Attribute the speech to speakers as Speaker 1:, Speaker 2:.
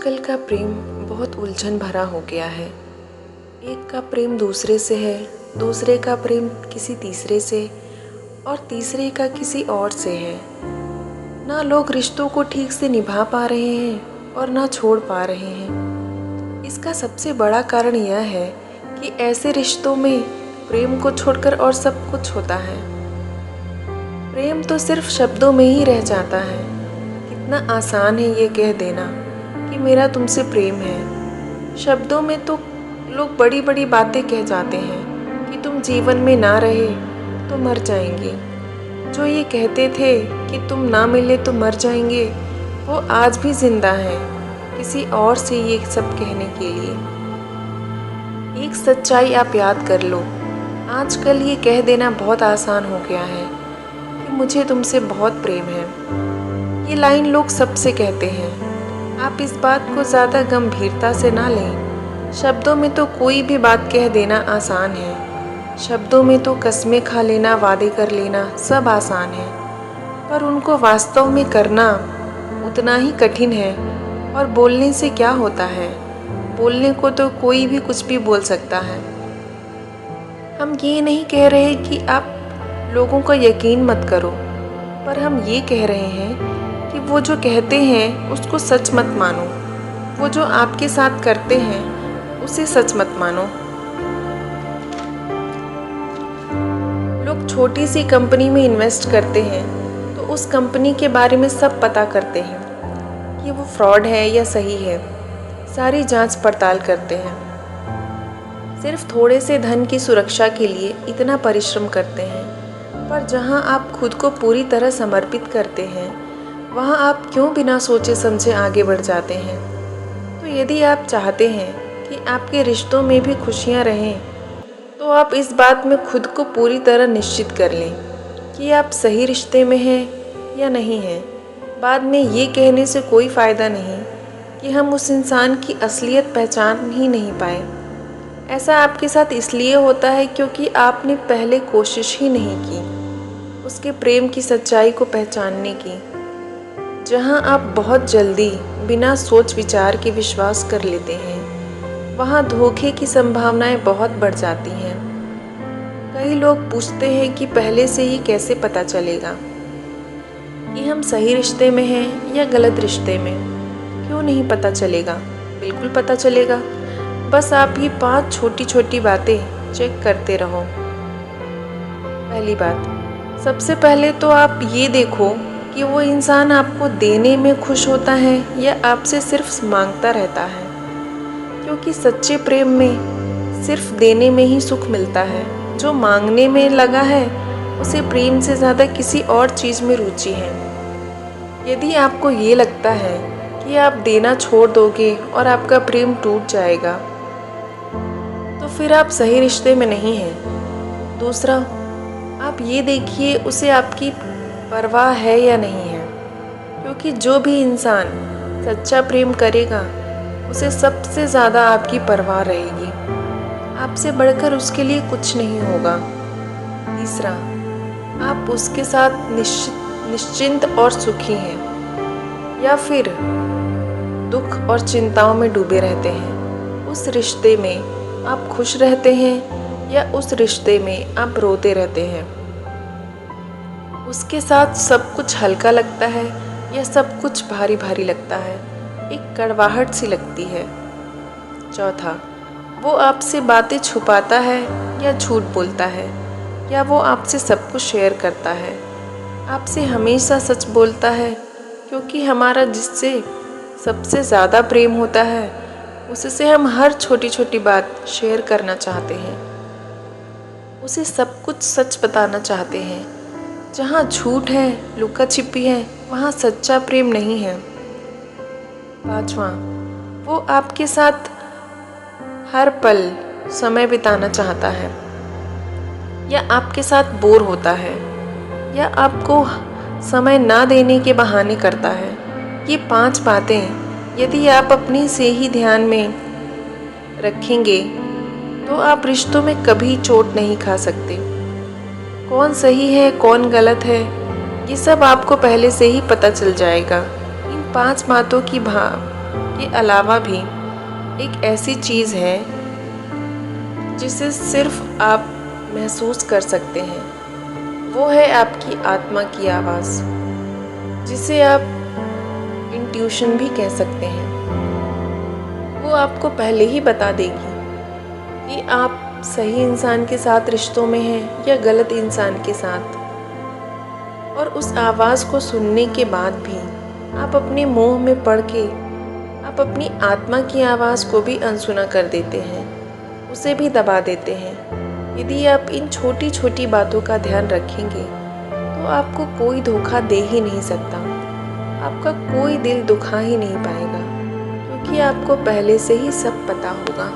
Speaker 1: आजकल का प्रेम बहुत उलझन भरा हो गया है। एक का प्रेम दूसरे से है, दूसरे का प्रेम किसी तीसरे से और तीसरे का किसी और से है। ना लोग रिश्तों को ठीक से निभा पा रहे हैं और ना छोड़ पा रहे हैं। इसका सबसे बड़ा कारण यह है कि ऐसे रिश्तों में प्रेम को छोड़कर और सब कुछ होता है। प्रेम तो सिर्फ शब्दों में ही रह जाता है। कितना आसान है ये कह देना कि मेरा तुमसे प्रेम है। शब्दों में तो लोग बड़ी बड़ी बातें कह जाते हैं कि तुम जीवन में ना रहे तो मर जाएंगे। जो ये कहते थे कि तुम ना मिले तो मर जाएंगे, वो आज भी जिंदा हैं किसी और से ये सब कहने के लिए। एक सच्चाई आप याद कर लो, आजकल ये कह देना बहुत आसान हो गया है कि मुझे तुमसे बहुत प्रेम है। ये लाइन लोग सबसे कहते हैं। आप इस बात को ज़्यादा गंभीरता से ना लें। शब्दों में तो कोई भी बात कह देना आसान है। शब्दों में तो कस्में खा लेना, वादे कर लेना सब आसान है, पर उनको वास्तव में करना उतना ही कठिन है। और बोलने से क्या होता है? बोलने को तो कोई भी कुछ भी बोल सकता है। हम ये नहीं कह रहे कि आप लोगों का यकीन मत करो, पर हम ये कह रहे हैं कि वो जो कहते हैं उसको सच मत मानो। वो जो आपके साथ करते हैं उसे सच मत मानो। लोग छोटी सी कंपनी में इन्वेस्ट करते हैं तो उस कंपनी के बारे में सब पता करते हैं कि वो फ्रॉड है या सही है। सारी जांच पड़ताल करते हैं। सिर्फ थोड़े से धन की सुरक्षा के लिए इतना परिश्रम करते हैं, पर जहां आप खुद को पूरी तरह समर्पित करते हैं वहाँ आप क्यों बिना सोचे समझे आगे बढ़ जाते हैं? तो यदि आप चाहते हैं कि आपके रिश्तों में भी खुशियाँ रहें, तो आप इस बात में खुद को पूरी तरह निश्चित कर लें कि आप सही रिश्ते में हैं या नहीं हैं। बाद में ये कहने से कोई फ़ायदा नहीं कि हम उस इंसान की असलियत पहचान ही नहीं पाए। ऐसा आपके साथ इसलिए होता है क्योंकि आपने पहले कोशिश ही नहीं की उसके प्रेम की सच्चाई को पहचानने की। जहाँ आप बहुत जल्दी बिना सोच विचार के विश्वास कर लेते हैं, वहाँ धोखे की संभावनाएं बहुत बढ़ जाती हैं। कई लोग पूछते हैं कि पहले से ही कैसे पता चलेगा कि हम सही रिश्ते में हैं या गलत रिश्ते में? क्यों नहीं पता चलेगा? बिल्कुल पता चलेगा। बस आप ये 5 छोटी छोटी बातें चेक करते रहो। पहली बात, सबसे पहले तो आप ये देखो कि वो इंसान आपको देने में खुश होता है या आपसे सिर्फ मांगता रहता है, क्योंकि सच्चे प्रेम में सिर्फ देने में ही सुख मिलता है। जो मांगने में लगा है उसे प्रेम से ज़्यादा किसी और चीज़ में रुचि है। यदि आपको ये लगता है कि आप देना छोड़ दोगे और आपका प्रेम टूट जाएगा, तो फिर आप सही रिश्ते में नहीं हैं। दूसरा, आप ये देखिए उसे आपकी परवाह है या नहीं है, क्योंकि जो भी इंसान सच्चा प्रेम करेगा उसे सबसे ज़्यादा आपकी परवाह रहेगी। आपसे बढ़कर उसके लिए कुछ नहीं होगा। तीसरा, आप उसके साथ निश्चिंत और सुखी हैं या फिर दुख और चिंताओं में डूबे रहते हैं? उस रिश्ते में आप खुश रहते हैं या उस रिश्ते में आप रोते रहते हैं? उसके साथ सब कुछ हल्का लगता है या सब कुछ भारी भारी लगता है, एक कड़वाहट सी लगती है? चौथा, वो आपसे बातें छुपाता है या झूठ बोलता है, या वो आपसे सब कुछ शेयर करता है? आपसे हमेशा सच बोलता है, क्योंकि हमारा जिससे सबसे ज़्यादा प्रेम होता है उससे हम हर छोटी छोटी बात शेयर करना चाहते हैं, उसे सब कुछ सच बताना चाहते हैं। जहाँ झूठ है, लुका छिपी है, वहाँ सच्चा प्रेम नहीं है। पांचवा, वो आपके साथ हर पल समय बिताना चाहता है या आपके साथ बोर होता है या आपको समय ना देने के बहाने करता है। ये 5 बातें यदि आप अपने से ही ध्यान में रखेंगे तो आप रिश्तों में कभी चोट नहीं खा सकते। कौन सही है कौन गलत है ये सब आपको पहले से ही पता चल जाएगा। इन 5 बातों की के अलावा भी एक ऐसी चीज़ है जिसे सिर्फ आप महसूस कर सकते हैं। वो है आपकी आत्मा की आवाज़, जिसे आप इंट्यूशन भी कह सकते हैं। वो आपको पहले ही बता देगी कि आप सही इंसान के साथ रिश्तों में हैं या गलत इंसान के साथ। और उस आवाज़ को सुनने के बाद भी आप अपने मोह में पड़ के आप अपनी आत्मा की आवाज़ को भी अनसुना कर देते हैं, उसे भी दबा देते हैं। यदि आप इन छोटी छोटी बातों का ध्यान रखेंगे तो आपको कोई धोखा दे ही नहीं सकता, आपका कोई दिल दुखा ही नहीं पाएगा, क्योंकि आपको पहले से ही सब पता होगा।